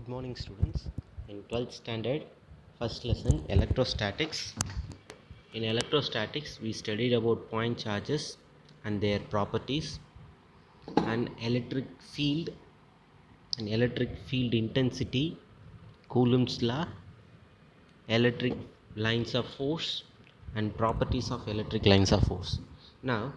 Good morning, students. In 12th standard, first lesson, electrostatics. In electrostatics, we studied about point charges and their properties, and electric field intensity, Coulomb's law, electric lines of force, and properties of electric lines of force. Now,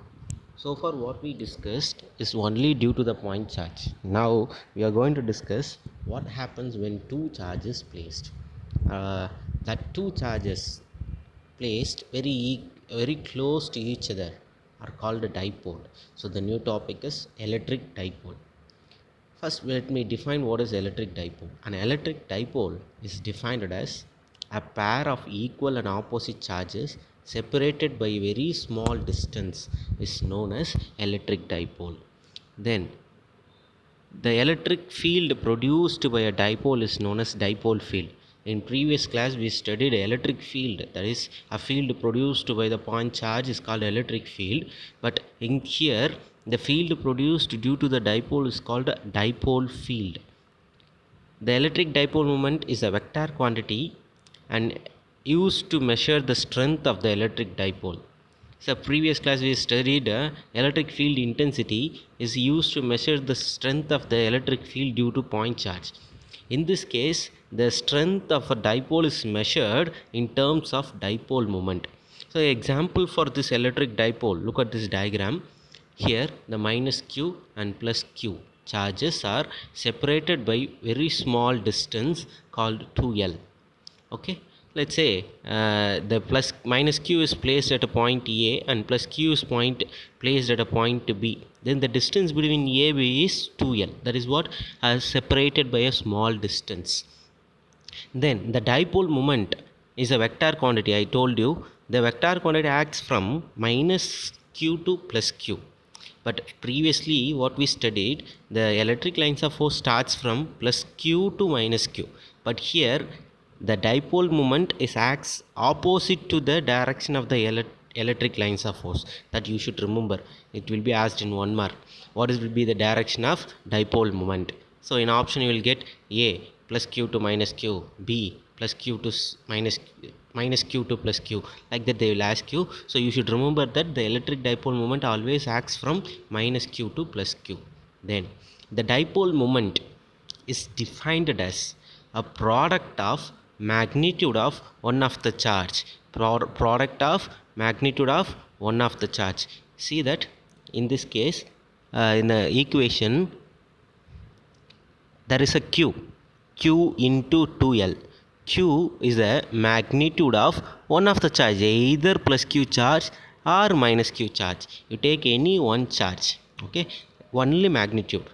so far what we discussed is only due to the point charge. Now we are going to discuss what happens when two charges placed. That two charges placed very close to each other are called a dipole. So the new topic is electric dipole. First, let me define what is electric dipole. An electric dipole is defined as a pair of equal and opposite charges separated by a very small distance is known as electric dipole. Then, the electric field produced by a dipole is known as dipole field. In previous class, we studied electric field, that is, a field produced by the point charge is called electric field. But in here, the field produced due to the dipole is called dipole field. The electric dipole moment is a vector quantity and used to measure the strength of the electric dipole. So previous class we studied electric field intensity is used to measure the strength of the electric field due to point charge. In this case, the strength of a dipole is measured in terms of dipole moment. So example for this electric dipole, look at this diagram. Here the minus q and plus q charges are separated by very small distance called 2L. Okay, let's say the minus q is placed at a point A and plus q is placed at a point B. Then the distance between A and B is 2L. That is what is separated by a small distance. Then the dipole moment is a vector quantity. I told you the vector quantity acts from minus q to plus q. But previously what we studied, the electric lines of force starts from plus q to minus q. But here the dipole moment acts opposite to the direction of the electric lines of force. That you should remember. It will be asked in 1 mark. What will be the direction of dipole moment? So in option you will get A plus q to minus q, B plus q to minus q to plus q. Like that they will ask you. So you should remember that the electric dipole moment always acts from minus q to plus q. Then the dipole moment is defined as a product of magnitude of one of the charge. Product of magnitude of one of the charge. See that in this case in the equation there is a q into 2L. Q is the magnitude of one of the charge, either plus q charge or minus q charge. You take any one charge, okay, only magnitude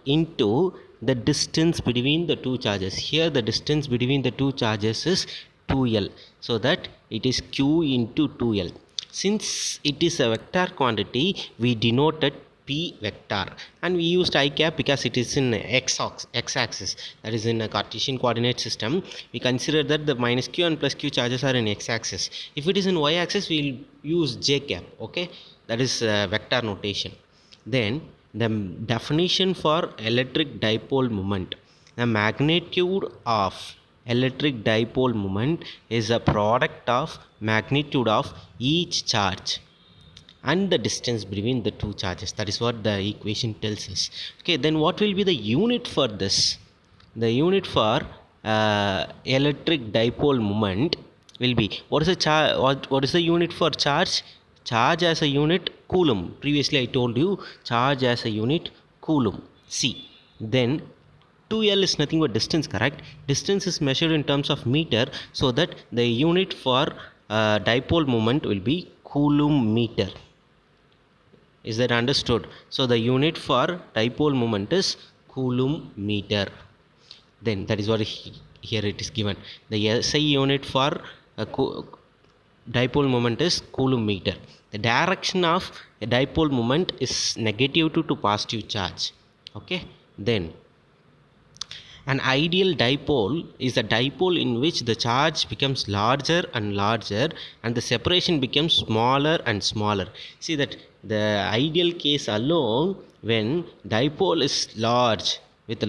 into the distance between the two charges. Here the distance between the two charges is 2L, so that it is q into 2L. Since it is a vector quantity, we denoted P vector, and we used I cap because it is in x-axis, that is in a Cartesian coordinate system. We consider that the minus q and plus q charges are in x-axis. If it is in y-axis, we will use j cap, okay, that is vector notation. Then the definition for electric dipole moment: the magnitude of electric dipole moment is a product of magnitude of each charge and the distance between the two charges. That is what the equation tells us. Okay, then what will be the unit for this? The unit for electric dipole moment will be, what is the unit for charge? Charge as a unit coulomb. Previously I told you charge as a unit coulomb. C. Then 2L is nothing but distance, correct? Distance is measured in terms of meter, so that the unit for dipole moment will be coulomb meter. Is that understood? So the unit for dipole moment is coulomb meter. Then that is what here it is given. The SI unit for dipole moment is coulomb meter. The direction of a dipole moment is negative to positive charge. Okay. Then an ideal dipole is a dipole in which the charge becomes larger and larger and the separation becomes smaller and smaller. See that the ideal case alone, when dipole is large, with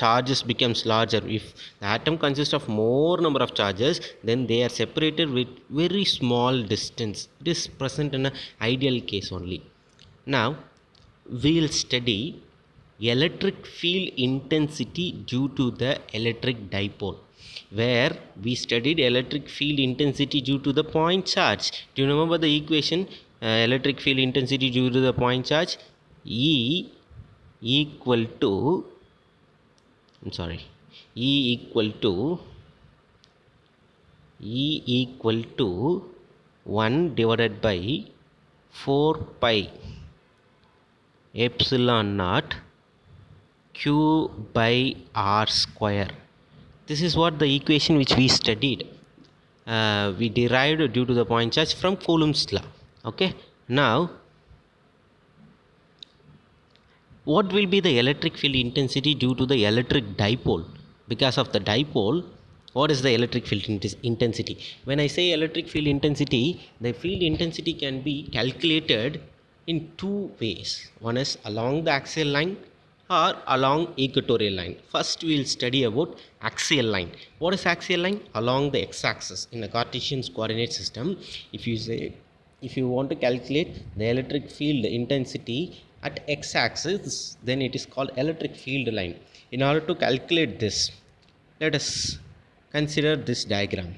charges becomes larger. If the atom consists of more number of charges, then they are separated with very small distance. It is present in an ideal case only. Now we'll study electric field intensity due to the electric dipole, where we studied electric field intensity due to the point charge. Do you remember the equation? Electric field intensity due to the point charge, E equal to E equal to 1 divided by 4 pi epsilon naught q by r square. This is what the equation which we studied. We derived due to the point charge from Coulomb's law. Okay, now what will be the electric field intensity due to the electric dipole? Because of the dipole, what is the electric field intensity? When I say electric field intensity, the field intensity can be calculated in two ways. One is along the axial line or along equatorial line. First we will study about axial line. What is axial line? Along the x-axis in a Cartesian coordinate system. If you want to calculate the electric field intensity at x-axis, then it is called electric field line. In order to calculate this, let us consider this diagram.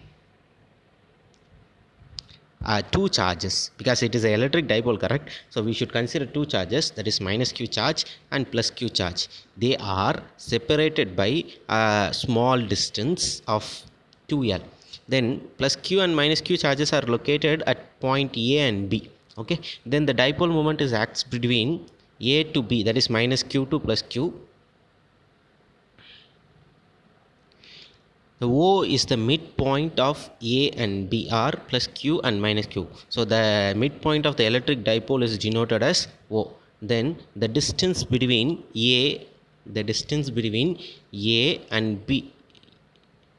Two charges, because it is an electric dipole, correct? So we should consider two charges, that is minus q charge and plus q charge. They are separated by a small distance of 2l. Then plus q and minus q charges are located at point A and B. Okay, then the dipole moment is acts between A to B, that is minus q2 plus q. The O is the midpoint of A and B, R plus Q and minus Q. So the midpoint of the electric dipole is denoted as O. Then the distance between A and B,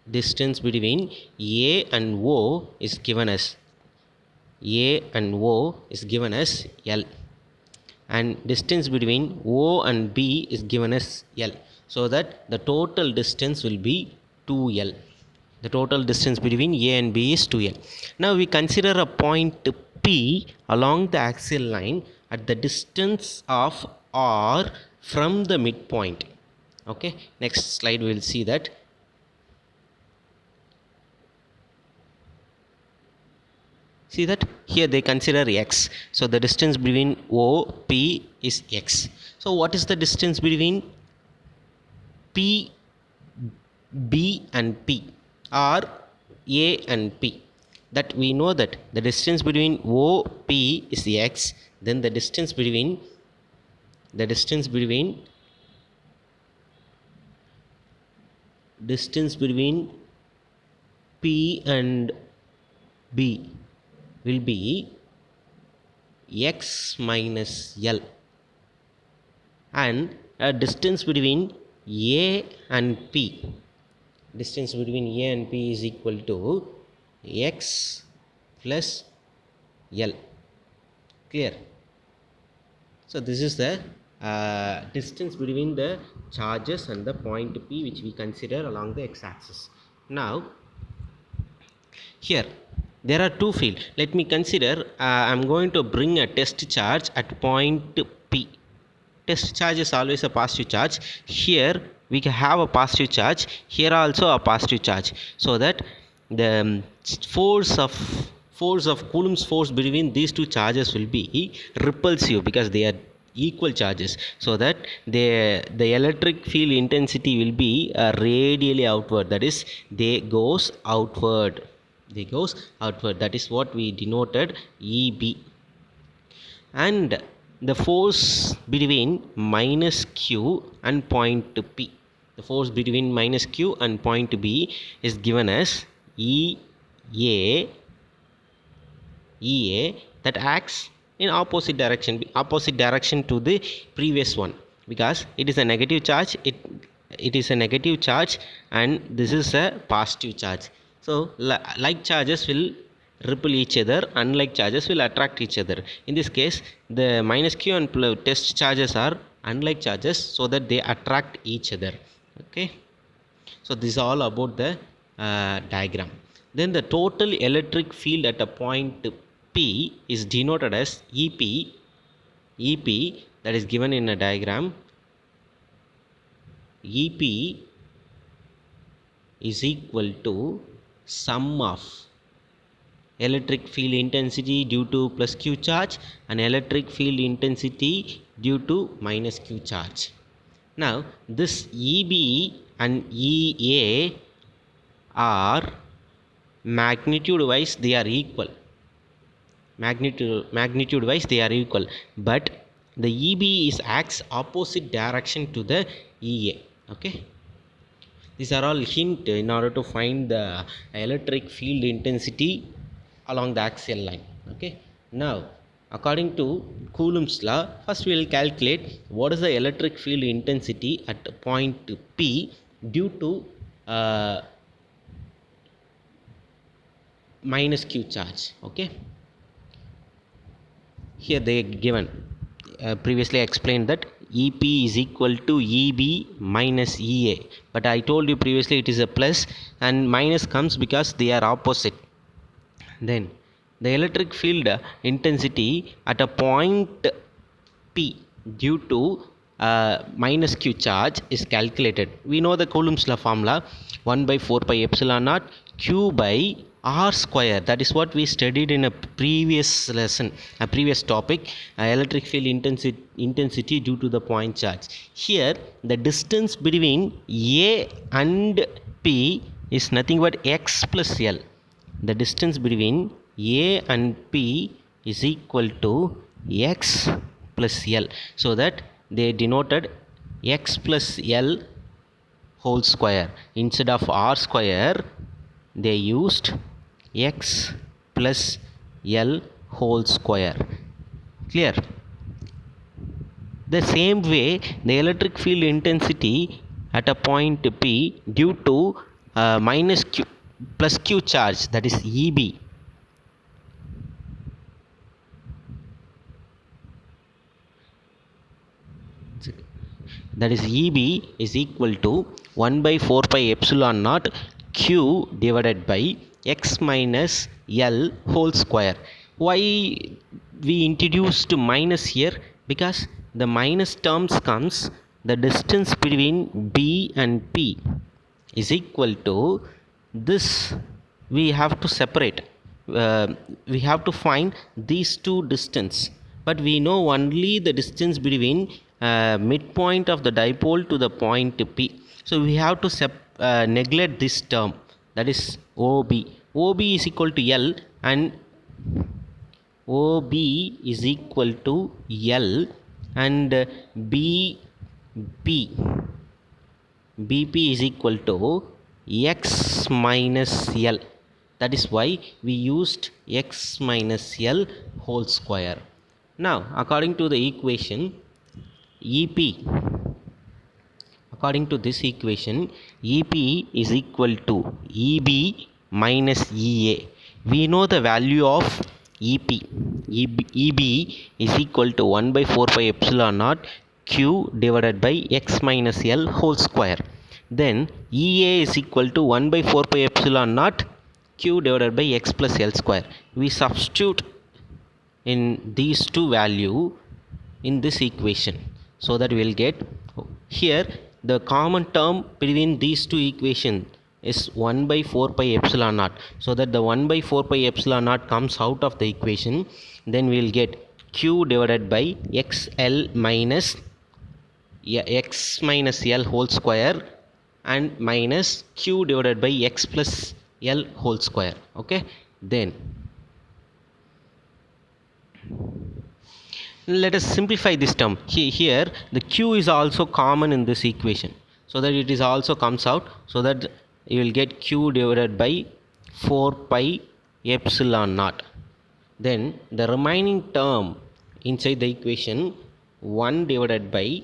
distance between A and O is given as L, and distance between O and B is given as L, so that the total distance will be 2L. The total distance between A and B is 2L. Now we consider a point P along the axial line at the distance of R from the midpoint. Okay, next slide we will see that. See that here they consider x. So the distance between OP is x. So what is the distance between P, B and P, or A and P? That we know that the distance between OP is the x. Then the distance between P and B will be x minus L, and a distance between A and P is equal to x plus L. Clear? So this is the distance between the charges and the point P, which we consider along the x-axis. Now here there are two fields. Let me consider I am going to bring a test charge at point P. Test charge is always a positive charge. Here we can have a positive charge, here also a positive charge, so that the force of Coulomb's force between these two charges will be repulsive, because they are equal charges, so that the electric field intensity will be radially outward, that is they goes outward. That is what we denoted EB. And the force between minus Q and point P, the force between minus Q and point B is given as EA, that acts in opposite direction to the previous one, because it is a negative charge. It is a negative charge, and this is a positive charge. So like charges will repel each other, unlike charges will attract each other. In this case, the minus q and test charges are unlike charges, so that they attract each other. Okay, so this is all about the diagram. Then the total electric field at a point P is denoted as EP, that is given in a diagram. EP is equal to sum of electric field intensity due to plus q charge and electric field intensity due to minus q charge. Now this EB and EA are magnitude wise they are equal. Magnitude wise they are equal, but the EB is acts opposite direction to the EA. Okay, these are all hint in order to find the electric field intensity along the axial line. Okay, now according to Coulomb's law, first we will calculate what is the electric field intensity at point P due to minus q charge. Okay, here they given previously I explained that EP is equal to EB minus EA, but I told you previously it is a plus, and minus comes because they are opposite. Then the electric field intensity at a point P due to minus q charge is calculated. We know the Coulomb's law formula, 1 by 4 pi epsilon naught q by r square. That is what we studied in a previous lesson, a previous topic, electric field intensity due to the point charge. Here the distance between A and P is nothing but x plus L. The distance between A and P is equal to x plus L, so that they denoted x plus L whole square. Instead of r square, they used x plus L whole square. Clear? The same way, the electric field intensity at a point P due to minus q plus q charge, that is EB, that is EB is equal to 1 by 4 pi epsilon naught q divided by x minus L whole square. Why we introduced minus here? Because the minus terms comes, the distance between B and P is equal to this. We have to separate, we have to find these two distance, but we know only the distance between midpoint of the dipole to the point P. So we have to neglect this term, that is OB. OB is equal to L, and OB is equal to L, and BP is equal to x minus L. That is why we used x minus L whole square. Now according to the equation EP, according to this equation, EP is equal to EB minus EA. We know the value of EP. EB is equal to 1 by 4 pi epsilon naught q divided by x minus L whole square. Then EA is equal to 1 by 4 pi epsilon naught q divided by x plus L square. We substitute in these two value in this equation, so that we will get here the common term between these two equations is 1 by 4 pi epsilon naught, so that the 1 by 4 pi epsilon naught comes out of the equation. Then we will get q divided by xl minus x minus L whole square and minus q divided by x plus L whole square. Okay, then let us simplify this term. Here the q is also common in this equation, so that it is also comes out, so that you will get q divided by 4 pi epsilon naught. Then the remaining term inside the equation, 1 divided by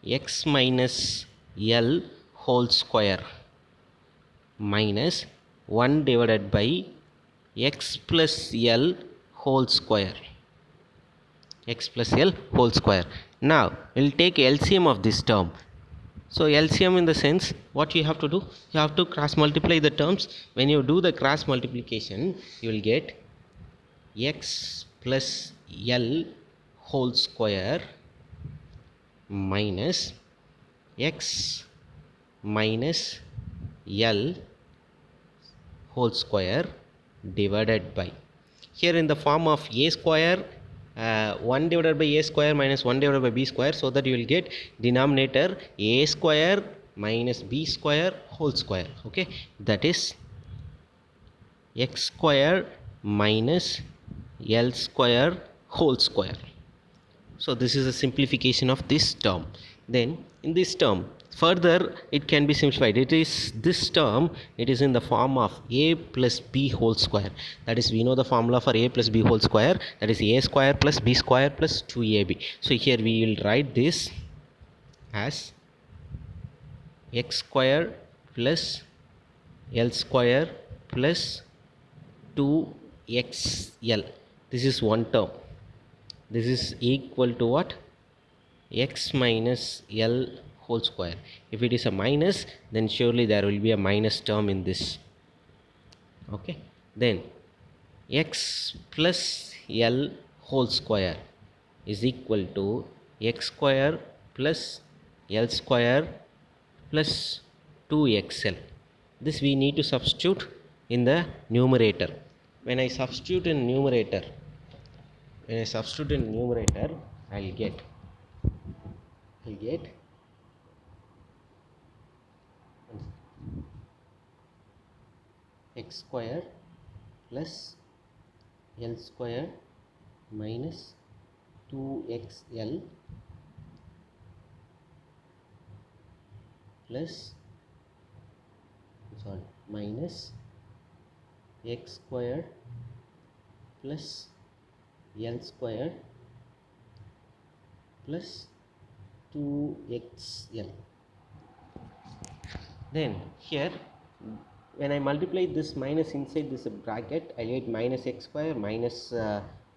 x minus L whole square minus 1 divided by x plus L whole square. X plus L whole square. Now we'll take LCM of this term. So LCM in the sense, what you have to do, you have to cross multiply the terms. When you do the cross multiplication, you will get x plus L whole square minus x minus L whole square divided by, here in the form of a square, 1 divided by a square minus 1 divided by b square, so that you will get denominator a square minus b square whole square. Okay, that is x square minus L square whole square. So this is a simplification of this term. Then in this term, further it can be simplified. It is this term, it is in the form of a plus b whole square. That is, we know the formula for a plus b whole square, that is a square plus b square plus 2ab. So here we will write this as x square plus L square plus 2xl. This is one term. This is equal to what? X minus L whole square. If it is a minus, then surely there will be a minus term in this. Okay, then x plus L whole square is equal to x square plus L square plus 2xl. This we need to substitute in the numerator. When I substitute in numerator, I'll get x square plus L square minus 2xl plus minus x square plus L square plus 2xl. Then here, when I multiply this minus inside this bracket, I get minus x square minus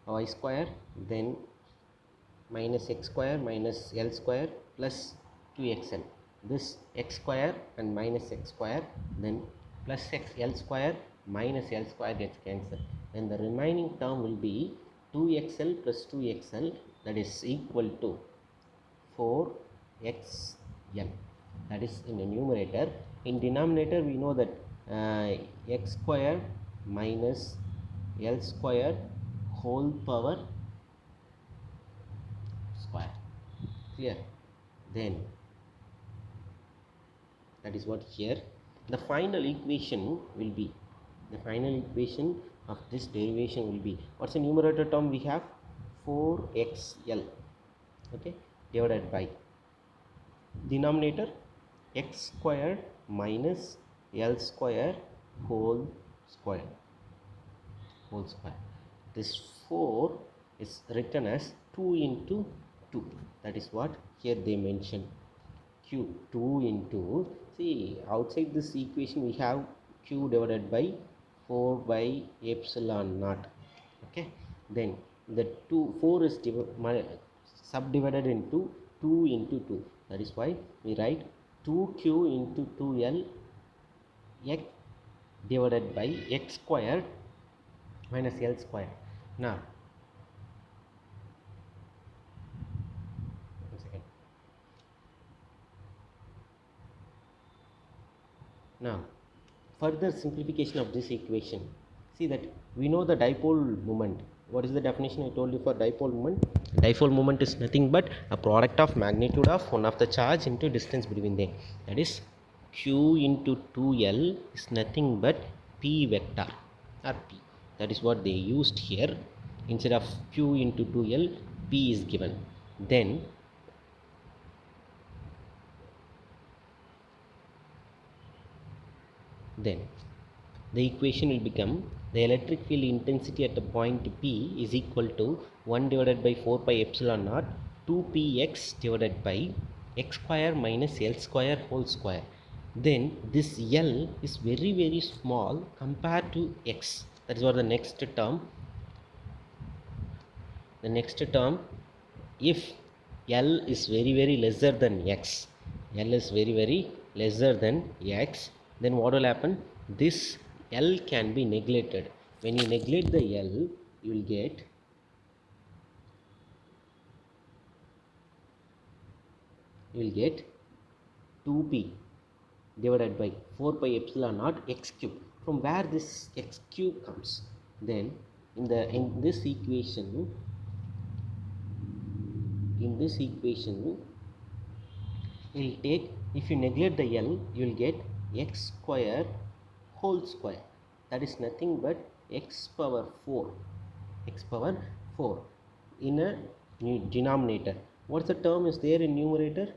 y square, then minus x square minus L square plus 2xl. This x square and minus x square, then plus x L square minus L square gets cancelled. Then the remaining term will be 2xl plus 2xl, that is equal to 4xl. That is in the numerator. In denominator, we know that x square minus L square whole power square. Clear? Then that is what here the final equation will be. The final equation of this derivation will be, what's the numerator term we have? 4xl, okay, divided by denominator x square minus L square whole square. This 4 is written as 2 into 2. That is what here they mention. Q 2 into, see outside this equation we have q divided by 4 by epsilon naught. Okay, then the 4 is subdivided into 2 into 2. That is why we write 2q into 2l x divided by x square minus L square. Now further simplification of this equation. See that we know the dipole moment. What is the definition I told you for dipole moment? Dipole moment is nothing but a product of magnitude of one of the charge into distance between them. That is q into 2l is nothing but p vector or p. That is what they used here. Instead of q into 2l, p is given. Then the equation will become the electric field intensity at the point P is equal to 1 divided by 4 pi epsilon naught 2px divided by x square minus L square whole square. Then this L is very small compared to x. That is what the next term. The next term, if L is very lesser than X, L is very lesser than X, then what will happen? This L can be neglected. When you neglect the L, you will get 2p divided by 4 pi epsilon naught x cube. From where this x cube comes? Then in this equation, you'll take, if you neglect the L, you'll get x square whole square. That is nothing but x power 4 in a denominator. What's the term is there in numerator?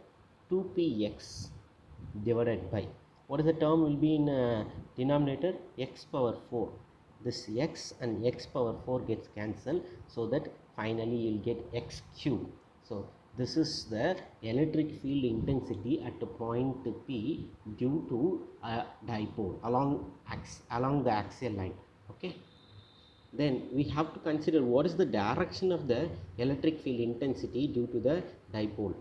2px divided by, what is the term will be in denominator? X power 4. This x and x power 4 gets cancelled, so that finally you'll get x cube. So this is the electric field intensity at a point P due to a dipole along the axial line. Okay. Then we have to consider what is the direction of the electric field intensity due to the dipole.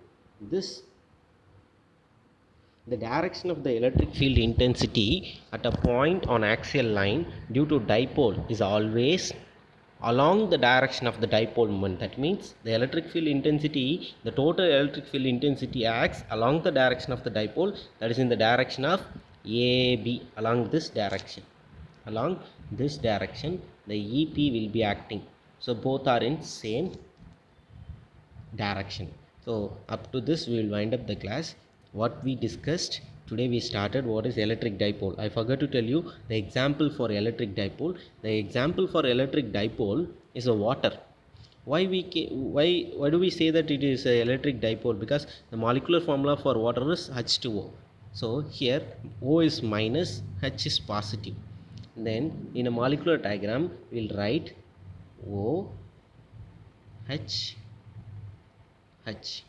The direction of the electric field intensity at a point on axial line due to dipole is always along the direction of the dipole moment. That means the electric field intensity, the total electric field intensity acts along the direction of the dipole, that is in the direction of AB, along this direction. Along this direction, the EP will be acting. So both are in same direction. So up to this we will wind up the class. What we discussed today, we started what is electric dipole. I forgot to tell you the example for electric dipole. The example for electric dipole is a water. Why do we say that it is an electric dipole? Because the molecular formula for water is H2O. So here O is minus, H is positive. Then in a molecular diagram we'll write O, H, H.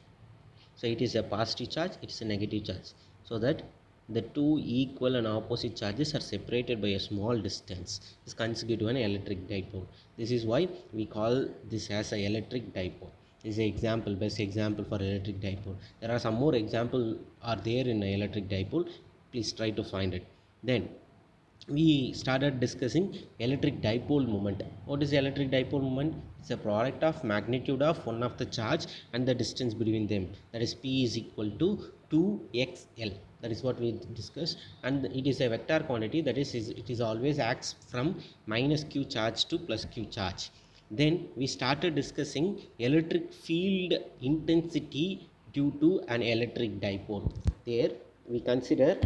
So it is a positive charge, it is a negative charge, so that the two equal and opposite charges are separated by a small distance. Is considered an electric dipole. This is why we call this as an electric dipole. This is an example, best example for electric dipole. There are some more examples are there in an electric dipole. Please try to find it. Then we started discussing electric dipole moment. What is electric dipole moment? It's a product of magnitude of one of the charge and the distance between them. That is P is equal to 2xl. That is what we discussed, and it is a vector quantity. That is it is always acts from minus q charge to plus q charge. Then we started discussing electric field intensity due to an electric dipole. There we consider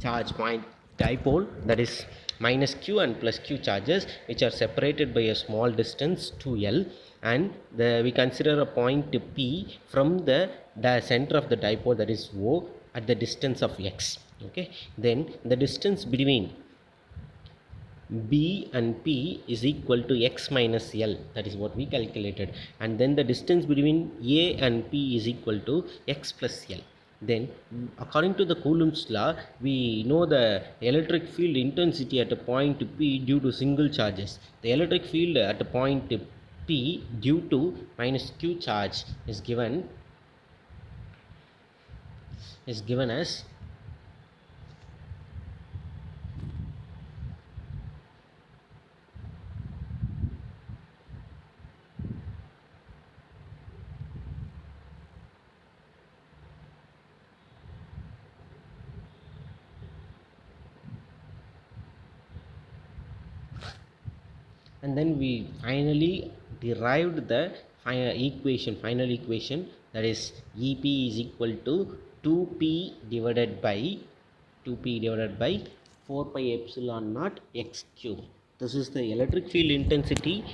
charge point dipole, that is minus q and plus q charges, which are separated by a small distance 2l, and we consider a point P from the center of the dipole, that is O, at the distance of x. Okay, then the distance between B and P is equal to x minus L. That is what we calculated. And then the distance between A and P is equal to x plus L. Then according to the Coulomb's law, we know the electric field intensity at a point P due to single charges. The electric field at a point P due to minus q charge is given as and then we finally derived the final equation, that is EP is equal to 2p divided by 4 pi epsilon naught x cube. This is the electric field intensity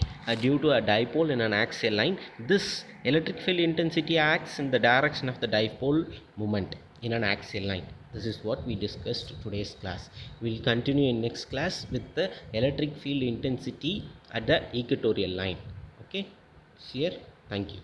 due to a dipole in an axial line. This electric field intensity acts in the direction of the dipole moment in an axial line. This is what we discussed today's class. We will continue in next class with the electric field intensity at the equatorial line. Okay, here, thank you.